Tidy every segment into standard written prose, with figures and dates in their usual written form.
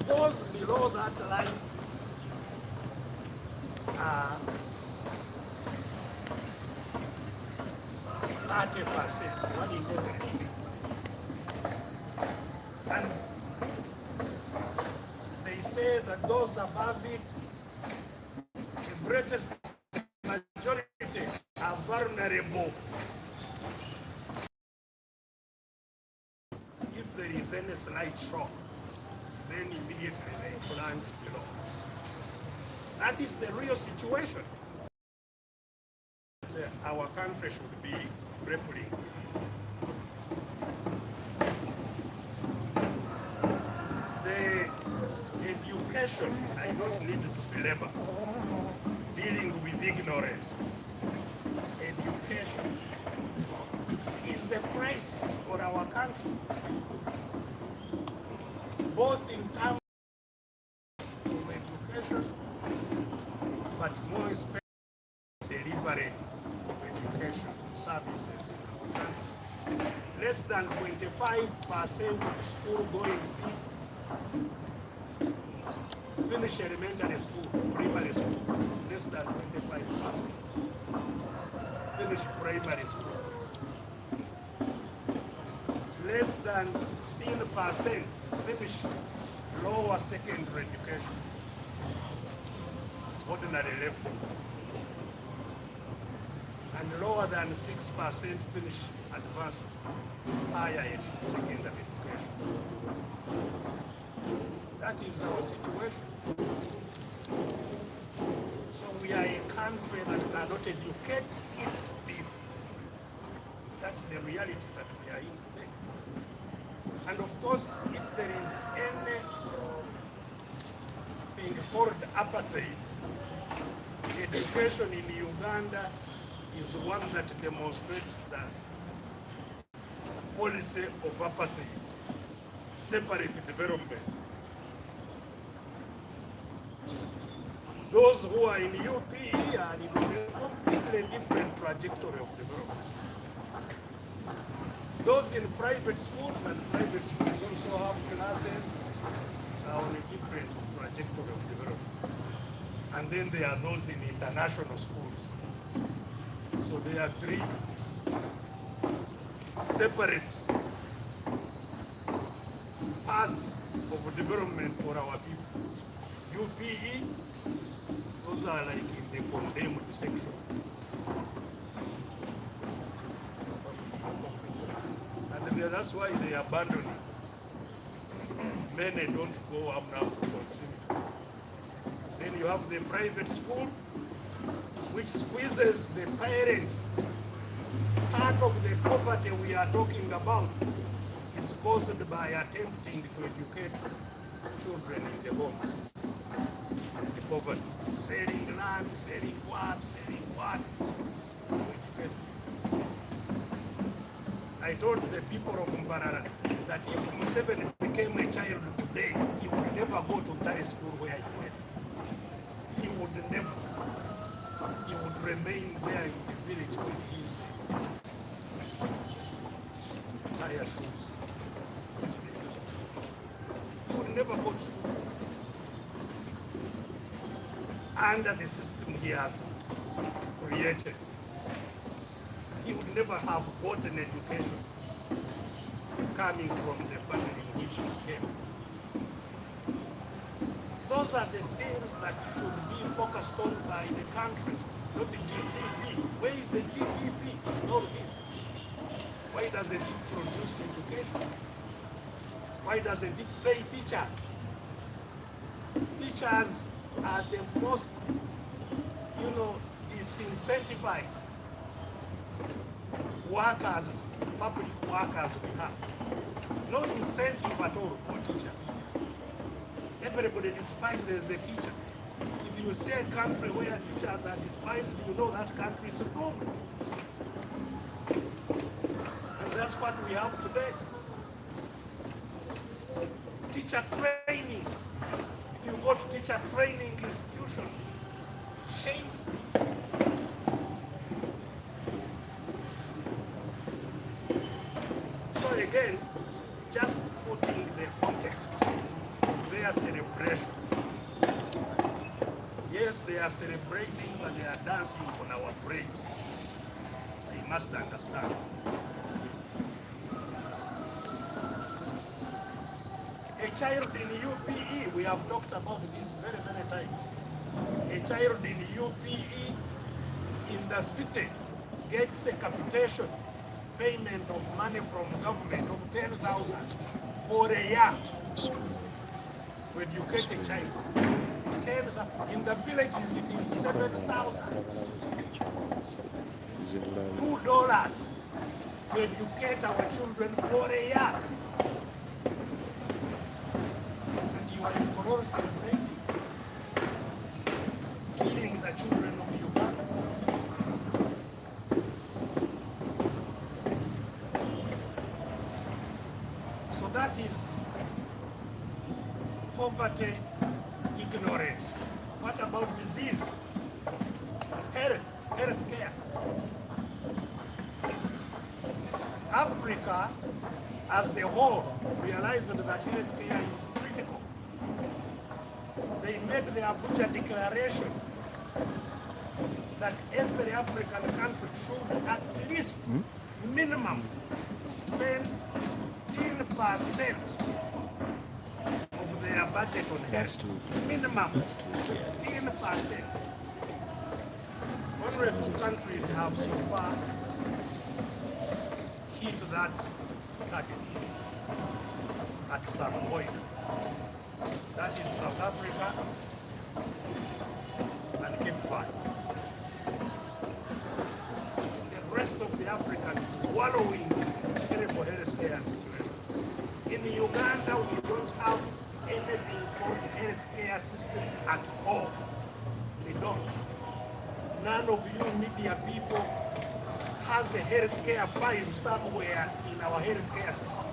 Those below that line are 30%, one in every three. And they say that those above it, the greatest majority are vulnerable. If there is any slight shock, then immediately they plunge below. That is the real situation that our country should be grappling with. The education, I don't need to belabor, dealing with ignorance. Education is a crisis for our country, both in terms of education, but more especially delivery of education services in our country. Less than 25% of school-going people finish elementary school, primary school. Less than 25% finish primary school. Less than 16% finish lower secondary education, ordinary level. And lower than 6% finish advanced higher secondary education. That is our situation. So we are a country that cannot educate its people. That's the reality that we are in today. And of course, if there is anything called apartheid, education in Uganda is one that demonstrates the policy of apartheid, separate development. Those who are in UPE are in a completely different trajectory of development. Those in private schools, and private schools also have classes, are on a different trajectory of development. And then there are those in international schools. So there are three separate paths of development for our people. UPE, those are like in the condemned section. And then that's why they abandon it. Many don't go up now to continue. Then you have the private school, which squeezes the parents. Part of the poverty we are talking about is caused by attempting to educate children in the homes. The poverty, selling land, selling what. I told the people of Mbarara that if Museveni became a child today, he would never go to that school where he went. He would never. He would remain there in the village with his tire shoes. He would never go to school. Under the system he has created, he would never have got an education coming from the family in which he came. Those are the things that should be focused on by the country, not the GDP. Where is the GDP in all this? Why doesn't it produce education? Why doesn't it pay teachers? Teachers are the most, disincentivized workers, public workers we have. No incentive at all for teachers. Everybody despises a teacher. If you see a country where teachers are despised, you know that country is doomed. And that's what we have today. Teacher training. If you go to teacher training institutions, shameful. So again, just putting the context of their celebrations. Yes, they are celebrating, but they are dancing on our graves. They must understand. A child in UPE, we have talked about this very, very times. A child in UPE in the city gets a capitation payment of money from government of 10,000 for a year to educate a child. In the villages it is 7,000. $2 to educate our children for a year. And you are in Kororo celebrating, killing the children of Uganda. So that is poverty, ignorance. What about disease? Health care. Africa as a whole realized that health care is critical. They made the Abuja Declaration that every African country should at least minimum spend 15% of their budget on health. Minimum 15%. Only 2 countries have so far hit that target at some point. That is South Africa and Cape Verde. The rest of the Africans wallowing in terrible health care situation. In Uganda, we don't have anything called health care system at all. We don't. None of you media people has a health care file somewhere in our health care system.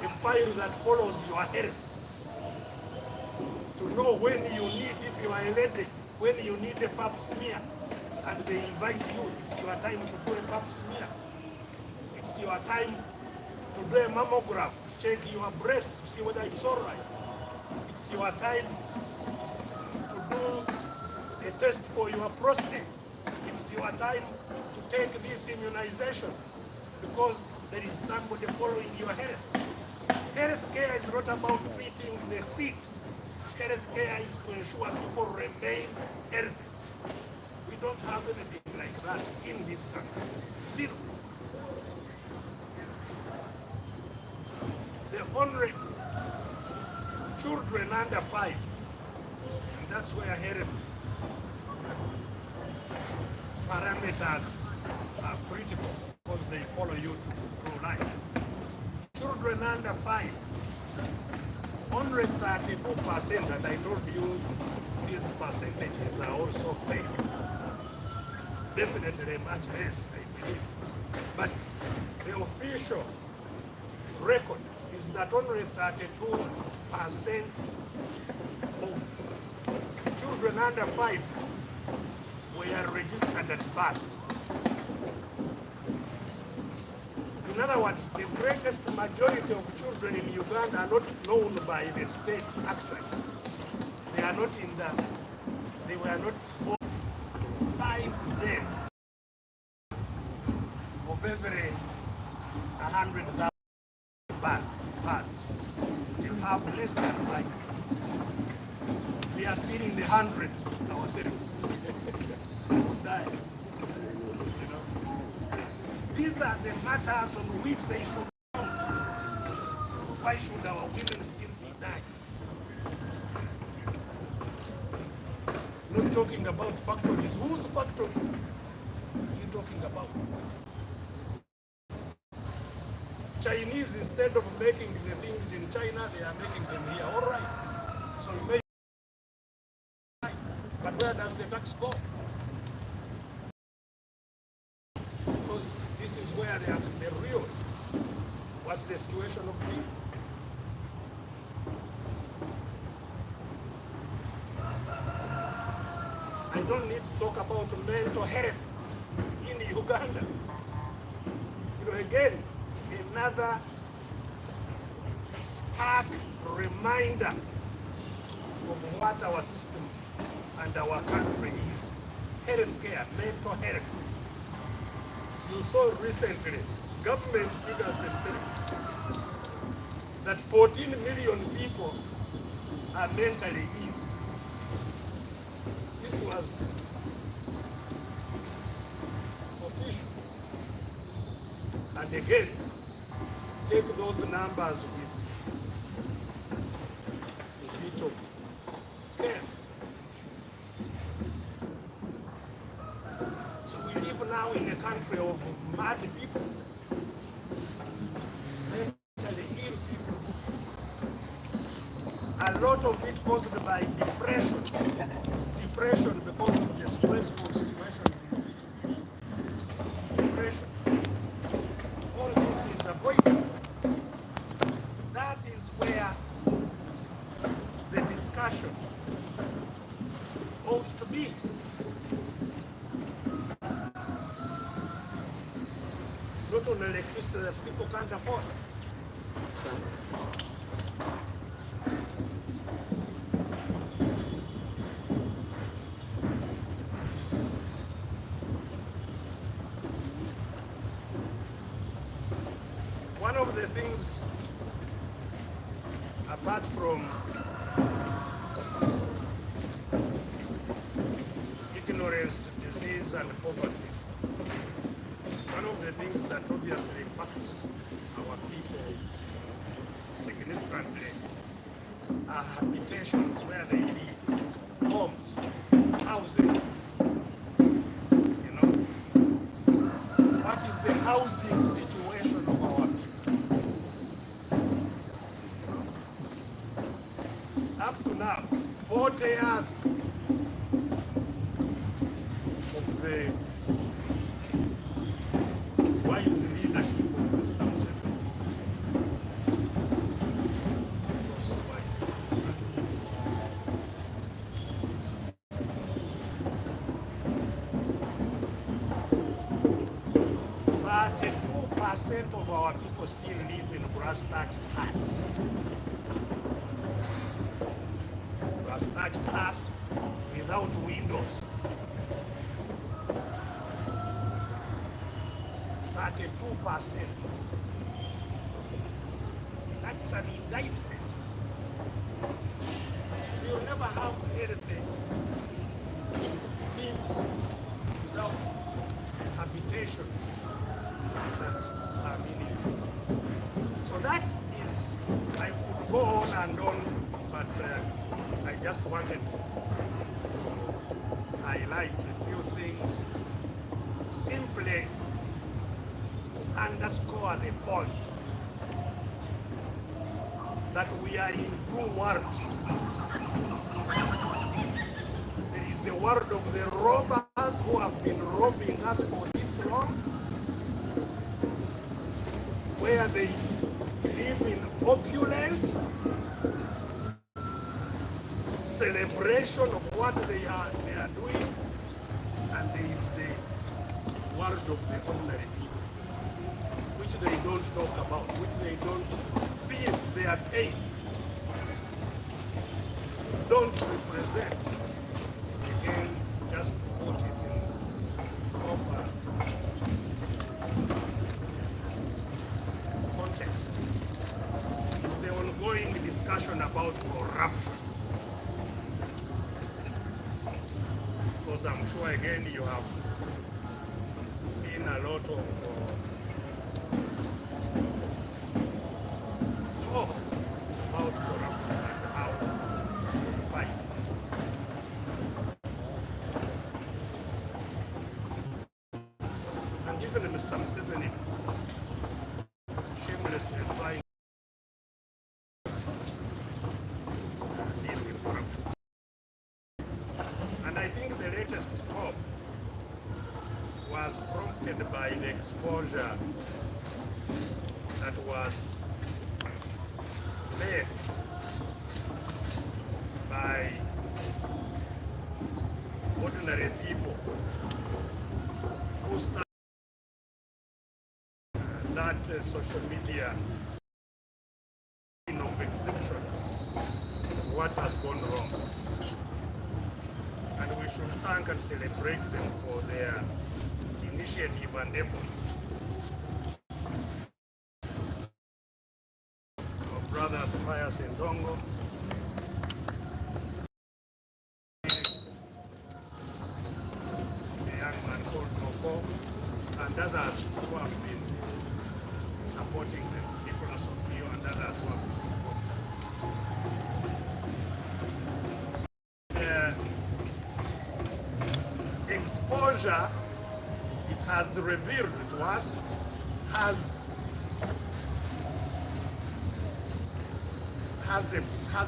A file that follows your health. To know when you need, if you are a lady, when you need a pap smear, and they invite you, it's your time to do a pap smear. It's your time to do a mammogram, to check your breast to see whether it's all right. It's your time to do a test for your prostate. It's your time to take this immunization because there is somebody following your health. Health care is not about treating the sick. Health care is to ensure people remain healthy. We don't have anything like that in this country. Zero. The only children under 5, and that's where health parameters are critical because they follow you through life. Children under 5, only 32%, and I told you these percentages are also fake. Definitely much less, I believe. But the official record is that only 32% of children under 5 were registered at birth. In other words, the greatest majority of children in Uganda are not known by the state actually. They are not in the, they were not born. 5 deaths of every 100,000 births. You have less than 5. We are still in the hundreds ourselves. Die. You know? These are the matters on which they should count. Why should our women still be dying? Not talking about factories. Whose factories are you talking about? Chinese, instead of making the things in China, they are making them here. All right. So you make, but where does the tax go? Because this is where they are the real. What's the situation of people? I don't need to talk about mental health in Uganda. You know, again, another stark reminder of what our system and our country is. Healthcare, mental health. You saw recently, government figures themselves, that 14 million people are mentally ill. This was official. And again, take those numbers with a bit of care. So we live now in a country of mad people, mentally ill people. A lot of it caused by depression. Depression because of the stressful situations in which we live. Depression. All this is avoidable. That is where the discussion ought to be. Not on electricity that people can't afford. One of the things, apart from ignorance, disease, and poverty, one of the things that obviously impacts our people significantly are habitations, where they live, homes, houses. You know, what is the housing situation of our people? Up to now, 40 years of the wise leadership of Mr. Museveni. But 2% of our people still live in grass-thatched huts. Grass-thatched huts without windows. 32%. That's an indictment. So you'll never have anything without habitation that are meaningful. So that is, I could go on and on, but I just wanted to highlight a few things simply underscore the point that we are in two worlds. There is a world of the robbers who have been robbing us for this long, where they live in opulence, celebration of what they are doing, and there is the world of the ordinary people, which they don't talk about, which they don't feel their pain, don't represent. Again, just to put it in proper context, is the ongoing discussion about corruption. Because I'm sure again you have seen a lot of talk about corruption and how we should fight. And even Mr. Museveni shamelessly trying to deal with corruption. And I think the latest talk was prompted by the exposure that was made by ordinary people who started that social media of exemptions. what has gone wrong. And we should thank and celebrate them for their initiative and effort. Our brothers Pius and Tongo, a young man called Noko, and others who have been supporting them, Nicholas Opio and others who have been supporting them. Exposure it has revealed to us has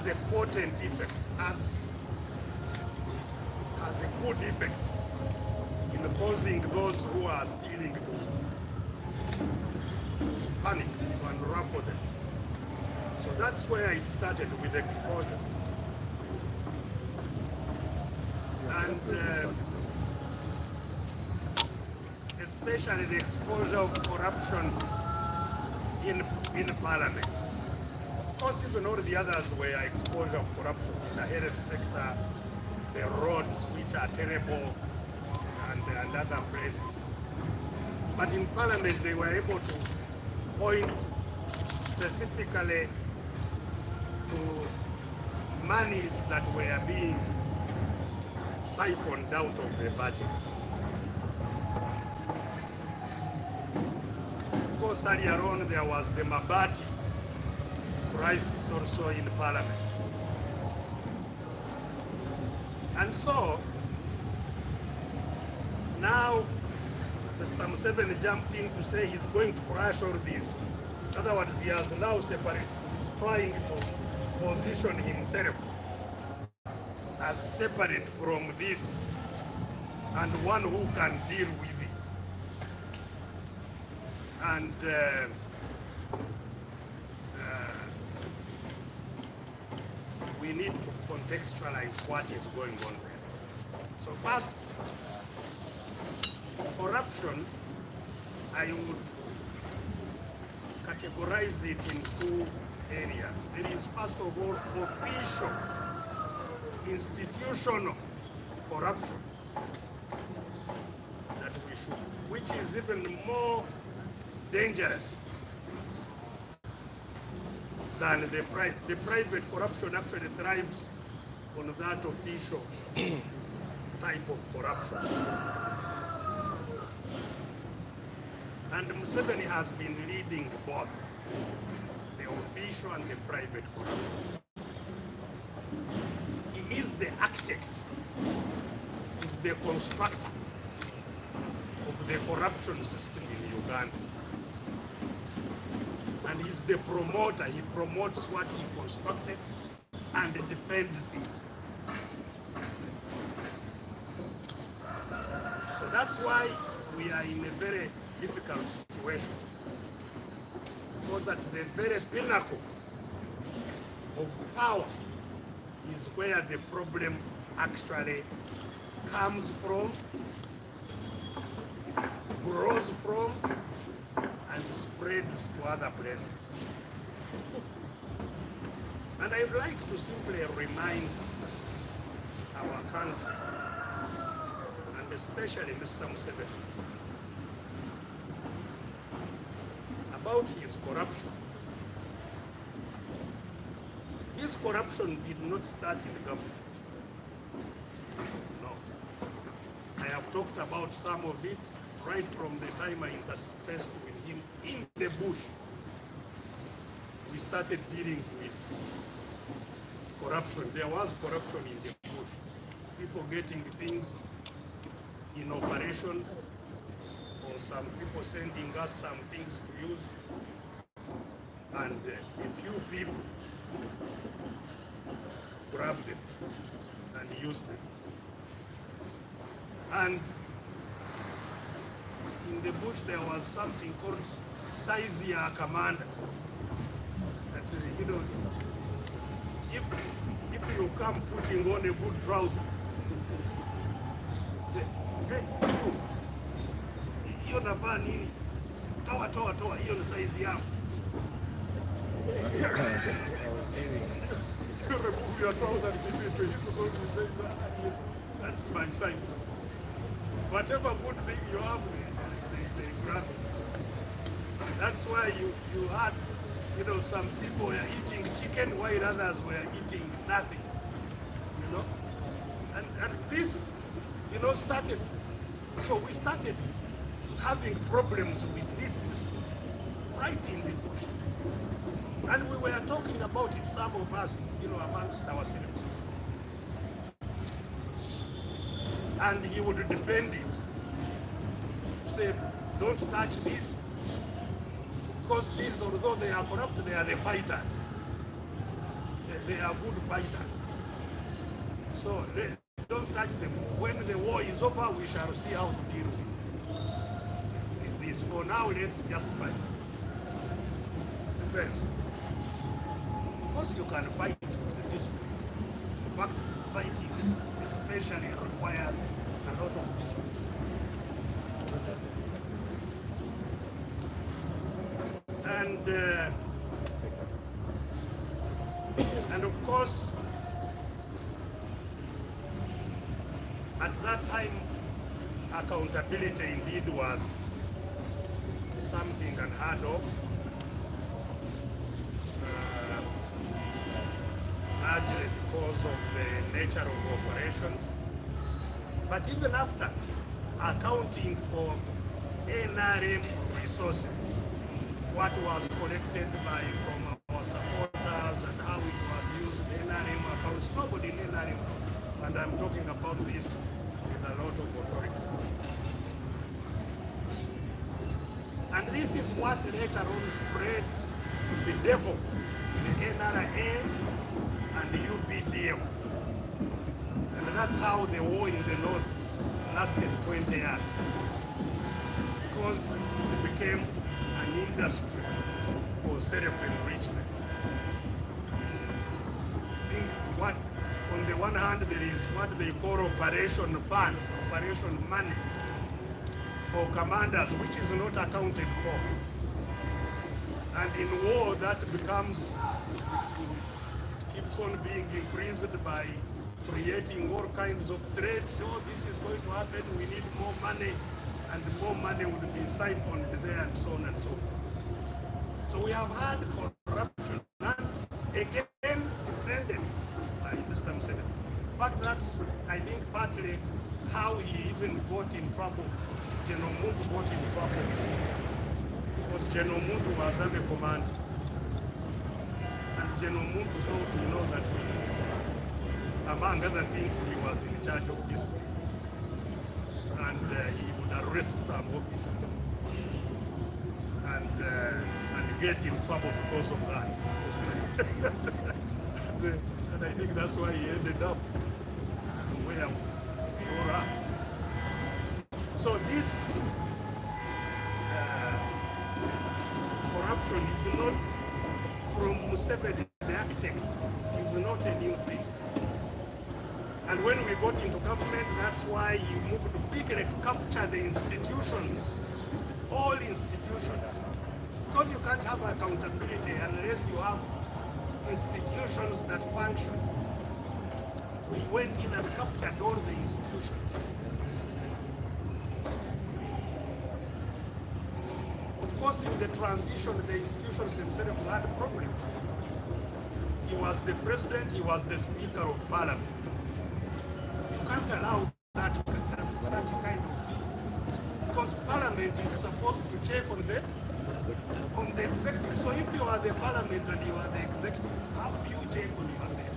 a potent effect, has a good effect in causing those who are stealing to panic, to unravel them. So that's where it started, with exposure. And especially the exposure of corruption in Parliament. Of course, even all the others were exposure of corruption in the health sector, the roads, which are terrible, and other places. But in Parliament, they were able to point specifically to monies that were being siphoned out of the budget. Of course, earlier on, there was the Mabati crisis also in Parliament. And so, now, Mr. Museveni jumped in to say he's going to crash all this. In other words, he has now separated, he's trying to position himself as separate from this and one who can deal with it. And we need to contextualize what is going on there. So first, corruption, I would categorize it in two areas. There is, first of all, official, institutional corruption that we should, which is even more dangerous than the private corruption. Actually thrives on that official type of corruption. And Museveni has been leading both the official and the private corruption. He is the architect, is the constructor of the corruption system in Uganda. And he's the promoter. He promotes what he constructed and defends it. So that's why we are in a very difficult situation. Because at the very pinnacle of power is where the problem actually comes from, grows from, and spreads to other places. And I'd like to simply remind our country, and especially Mr. Museveni, about his corruption. His corruption did not start in the government. No. I have talked about some of it right from the time I interfaced with him in the bush. We started dealing with corruption. There was corruption in the bush. People getting things in operations, or some people sending us some things to use, and a few people grab them and use them. And in the bush there was something called Sizia Commander. That, you know, if you come putting on a good trouser, say, hey, you navaa nini? Toa, hiyo ni size yangu. I was teasing. You remove remove your trousers and give it to him because he said, that's my size. Whatever good thing you have, they grab it. That's why you had, some people were eating chicken while others were eating nothing, And this, started, so we started having problems with this system right in the bush. And we were talking about it, some of us, amongst ourselves. And he would defend it. Say, don't touch this. Because these, although they are corrupt, they are the fighters. They are good fighters. So don't touch them. When the war is over, we shall see how to deal with this. For now, let's just fight. Defense. Of course, you can fight with discipline. In fact, fighting especially requires a lot of discipline. And of course, at that time, accountability indeed was something unheard of. Largely because of the nature of operations. But even after accounting for NRM resources, what was collected from our supporters and how it was used in NRM accounts, nobody in NRM, and I'm talking about this with a lot of authority. And this is what later on spread to the devil, the NRA, and the UPDF. And that's how the war in the north lasted 20 years. Because it became an industry for self-enrichment. On the one hand, there is what they call operation fund, operation money for commanders, which is not accounted for. And in war, that becomes keeps on being increased by creating all kinds of threats. Oh, this is going to happen, we need more money, and more money would be siphoned there, and so on and so forth. So we have had corruption, and again defended by Mr. Museveni. In fact, that's, I think, partly how he even got in trouble. General Muntu got in trouble because General Muntu was under command. And General Muntu thought, that among other things, he was in charge of discipline. And he would arrest some officers and get in trouble because of that. And I think that's why he ended up where we are. So this corruption is not from Museveni, the architect, is not a new thing. And when we got into government, that's why he moved quickly to capture the institutions, all institutions. Because you can't have accountability unless you have institutions that function. We went in and captured all the institutions. Of course, in the transition, the institutions themselves had problems. He was the president, he was the speaker of parliament. You can't allow that as such a kind of thing. Because parliament is supposed to check on the executive. So if you are the parliament and you are the executive, how do you check on yourself?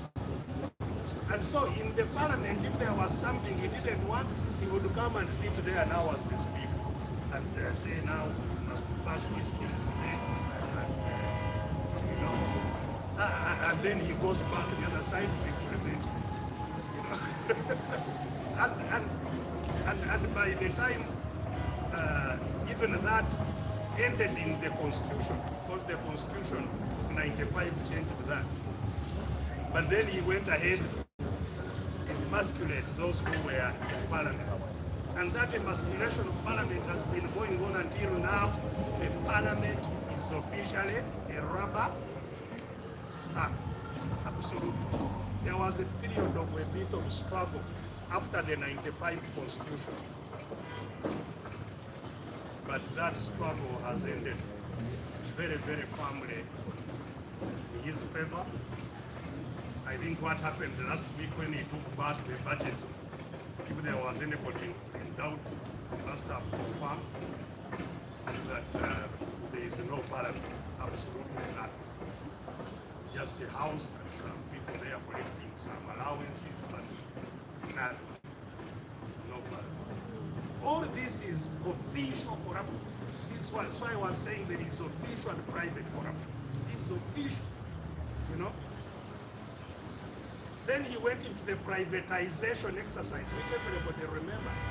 And so in the parliament, if there was something he didn't want, he would come and sit there now as the speaker and say, now we must pass this thing today. And then he goes back to the other side to implement it. And by the time even that ended in the Constitution, because the Constitution of 95 changed that. But then he went ahead and emasculated those who were in Parliament. And that emasculation of Parliament has been going on until now. The Parliament is officially a rubber stamp. Absolutely. There was a period of a bit of struggle after the 95 Constitution. But that struggle has ended very, very firmly in his favor. I think what happened last week when he took back the budget, if there was anybody in doubt, he must have confirmed that there is no balance, absolutely nothing. Just the house and some people there collecting some allowances, but nothing. No balance. All this is official corruption. This one, so I was saying there is official and private corruption. It's official, you know. Then he went into the privatization exercise, which everybody remembers.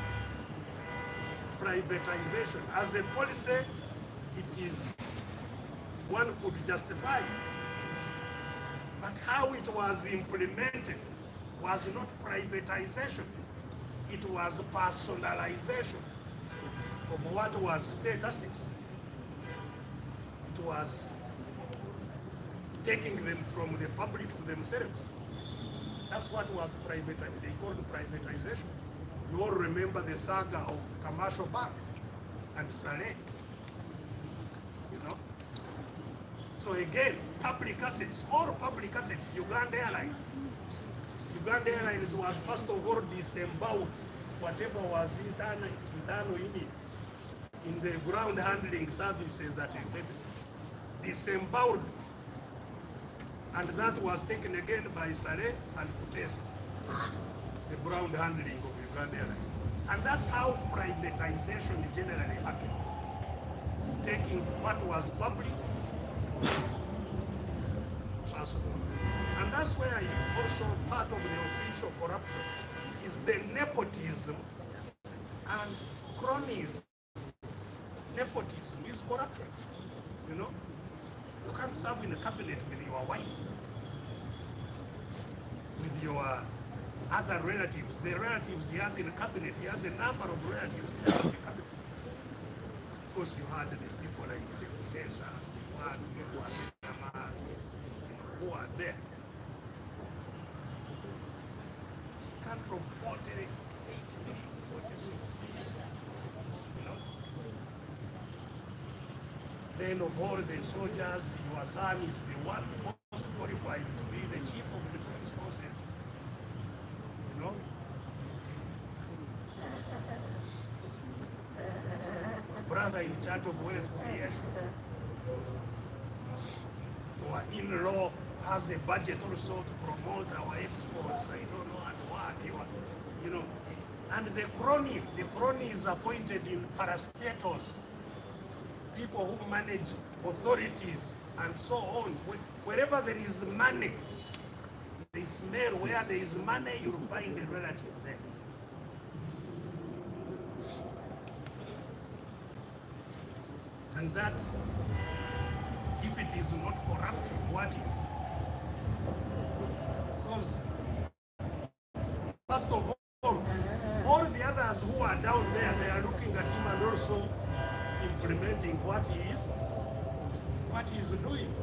Privatization. As a policy, it is, one could justify it. But how it was implemented was not privatization. It was personalization of what was state assets. It was taking them from the public to themselves. That's what was privatized. They called privatization. You all remember the saga of Commercial Bank and Saleh. You know? So again, public assets, all public assets, Uganda Airlines. Uganda Airlines was first of all disemboweled whatever was internal in the ground handling services at Entebbe. Disemboweled. And that was taken again by Saleh and Kutesa, the ground handling of Uganda Airlines. And that's how privatization generally happened. Taking what was public, personal. And that's where also part of the official corruption is the nepotism and cronyism. Nepotism is corruption, you know. You can't serve in a cabinet with your wife, with your other relatives. The relatives he has in a cabinet, he has a number of relatives there in the cabinet. Of course, you had the people like the Kutesa, who are there. Country of 48 million, 46 million. You know? Then of all the soldiers, your son is the one most qualified to be the chief of the defense forces. You know? Brother in charge of wealth creation. Our in-law has a budget also to promote our exports. I don't know and what, you know. And the crony is appointed in parastatals, people who manage authorities and so on. Wherever there is money, they smell where there is money, you'll find a relative there. And that, if it is not corruption, what is? Because, first of all the others who are down there, they are looking at him and also implementing what he is doing.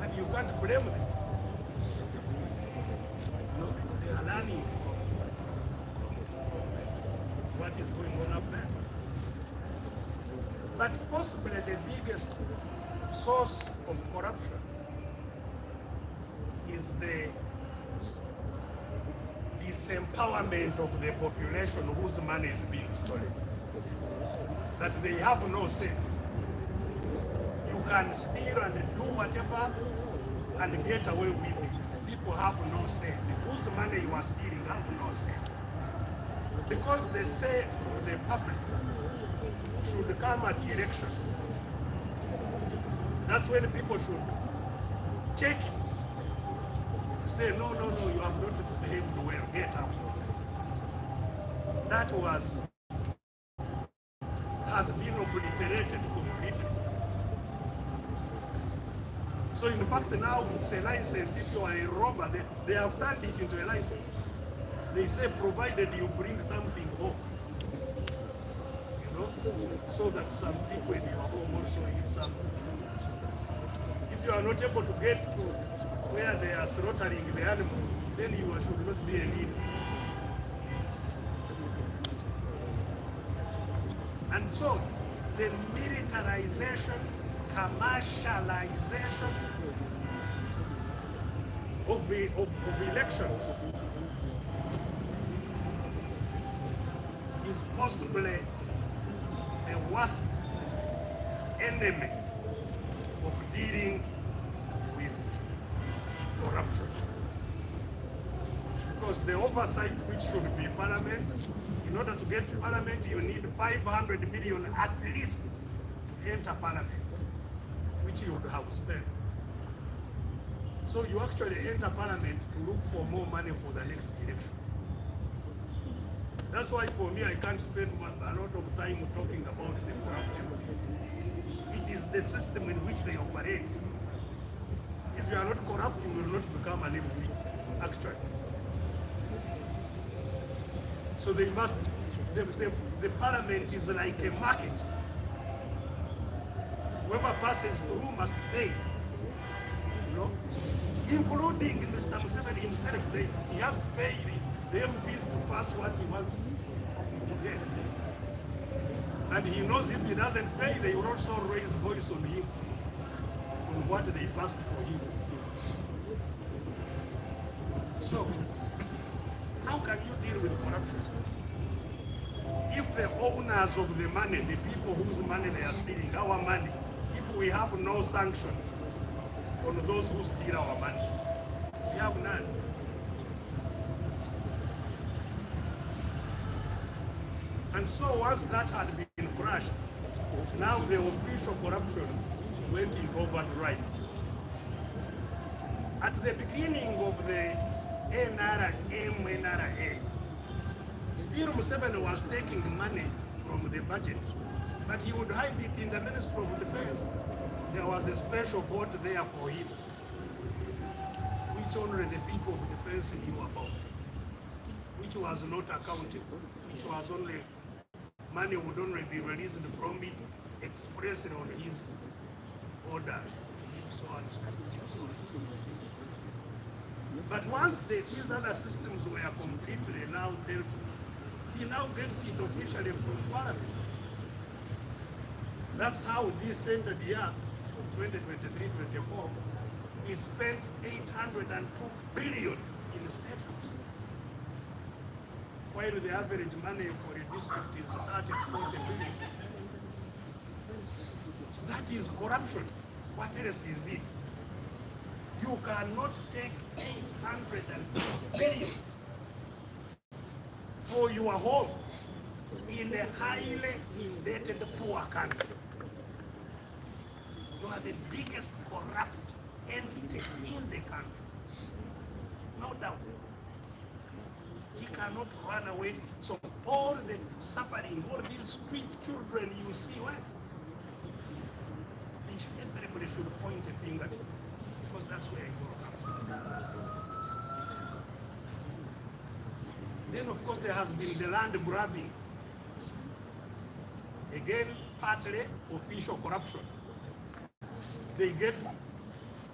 And you can't blame them. No, they are learning from what is going on up there. But possibly the biggest source of corruption is the disempowerment of the population whose money is being stolen. That they have no say. You can steal and do whatever and get away with it. People have no say. Whose money you are stealing have no say. Because the say of the public should come at the elections. That's when people should check it. Say, no, you have not behaved well, get out. That has been obliterated completely. So in fact now it's a license. If you are a robber, they have turned it into a license. They say provided you bring something home. You know? So that some people in your home also eat something. If you are not able to get to where they are slaughtering the animal, then you should not be a leader. And so the militarization, commercialization of elections is possibly the worst enemy of dealing with corruption. Because the oversight which should be parliament, in order to get to parliament, you need 500 million at least to enter parliament, which you would have spent. So you actually enter parliament to look for more money for the next election. That's why for me, I can't spend a lot of time talking about the corruption. It is the system in which they operate. If you are not corrupt, you will not become an MP, actually. So they must, the parliament is like a market. Whoever passes through must pay, you know, including Mr. Museveni himself. He has to pay the MPs to pass what he wants to get. And he knows if he doesn't pay, they will also raise voice on him, on what they passed for him. So, how can you deal with corruption? If the owners of the money, the people whose money they are stealing, our money, if we have no sanctions on those who steal our money, we have none. And so once that had been crushed, now the official corruption went into overdrive. At the beginning of the NRA, still Museveni was taking money from the budget, but he would hide it in the Ministry of Defense. There was a special vote there for him, which only the people of defense knew about, which was not accounted, which was only, money would only be released from it expressly on his orders. But once these other systems were completely now dealt with, he now gets it officially from Parliament. That's how this ended year of 2023-24, he spent 802 billion in the State House, while the average money for a district is 30 to 40 billion. So that is corruption. What else is it? You cannot take 802 billion for your home in a highly indebted poor country. You are the biggest corrupt entity in the country. No doubt. He cannot run away. So all the suffering, all these street children you see, well, everybody should point a finger at him, because that's where it comes. Then of course there has been the land grabbing. Again, partly official corruption. They get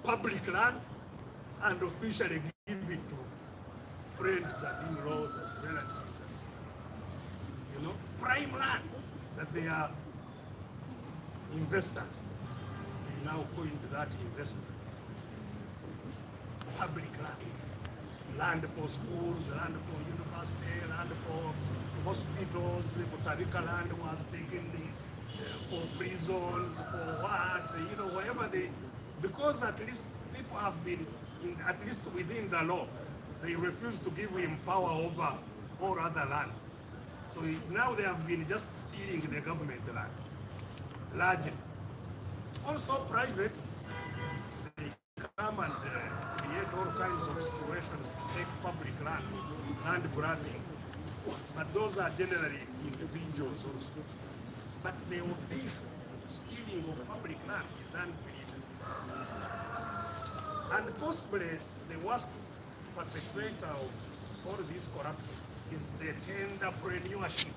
public land and officially give it to friends and in-laws and relatives. You know, prime land that they are investors. They now go into that investment. Public land. Land for schools, land for university, land for hospitals. Botanical land was taken for prisons, for what, you know, whatever they, because at least people have been, at least within the law, they refuse to give him power over all other land. So now they have been just stealing the government land, largely. Also private, they come and create all kinds of situations to take public land, land grabbing. But those are generally individuals also. But the official stealing of public land is unbelievable. And possibly the worst perpetrator of all this corruption is the tenderpreneurship.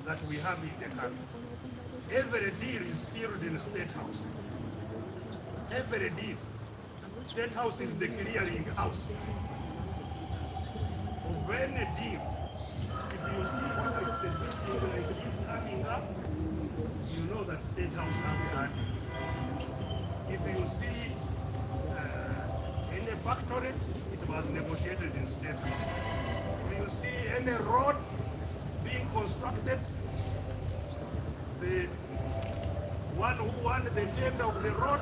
That we have in the country. Every deal is sealed in the State House. every deal. State House is the clearing house of any deal. If you see whether it's a building like this hanging up, you know that State House has a hand. If you see any factory, it was negotiated in State House. If you see any road being constructed, the one who won the tender of the road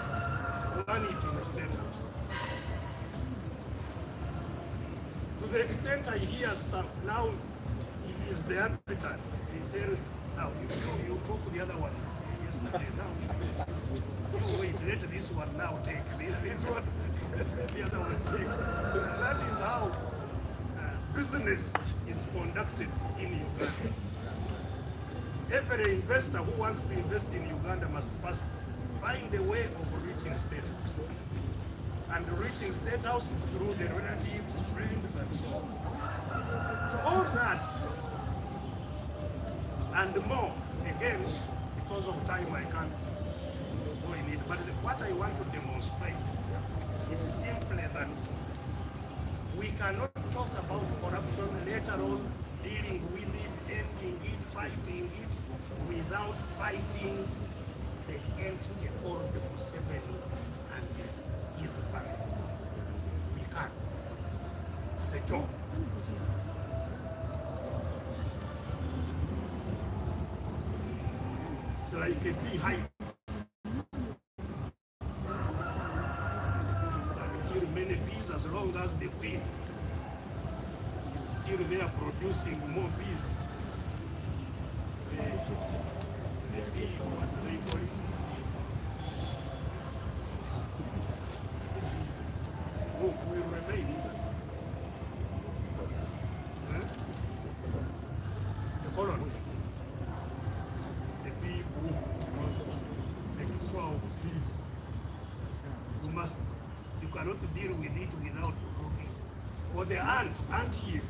won it in the State House. To the extent I hear some, now he is the appetite. He tell, now you took the other one yesterday, now wait, let this one now take, this one, the other one take. That is how business is conducted in Uganda. Every investor who wants to invest in Uganda must first find a way of reaching State House. And reaching State House is through the relatives, friends, and so on. So all that and more, again, because of time I can't go in it, but what I want to demonstrate is simply that we cannot talk about corruption later on, dealing with it, ending it, fighting it, without fighting the entity called Museveni and his family. We can't. It's a job. It's like a beehive. Kill many bees as long as the queen is still there producing more bees. The bee, what do they call it? Will remain. The colony. The bee boom. The swarm of bees. You cannot deal with it without cooking. Or the ant here.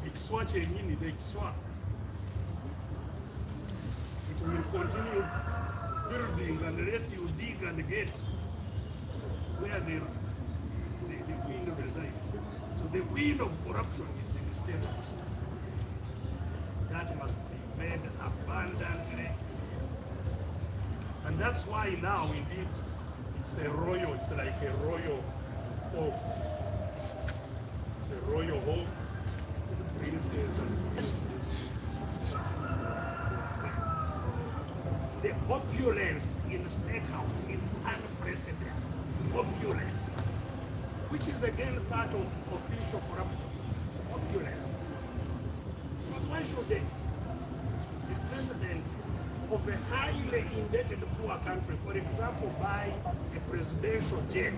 It's watching in the swamp. It will continue building unless you dig and get where the queen resides. So the queen of corruption is in the State House. That must be made abundantly. And that's why now, indeed, it's a royal, it's like a royal home. It's a royal home with princes and princes. The opulence in the State House is unprecedented. Opulence. Which is again part of official corruption. Opulence. Because why should they? The president of a highly indebted poor country, for example, buy a presidential jet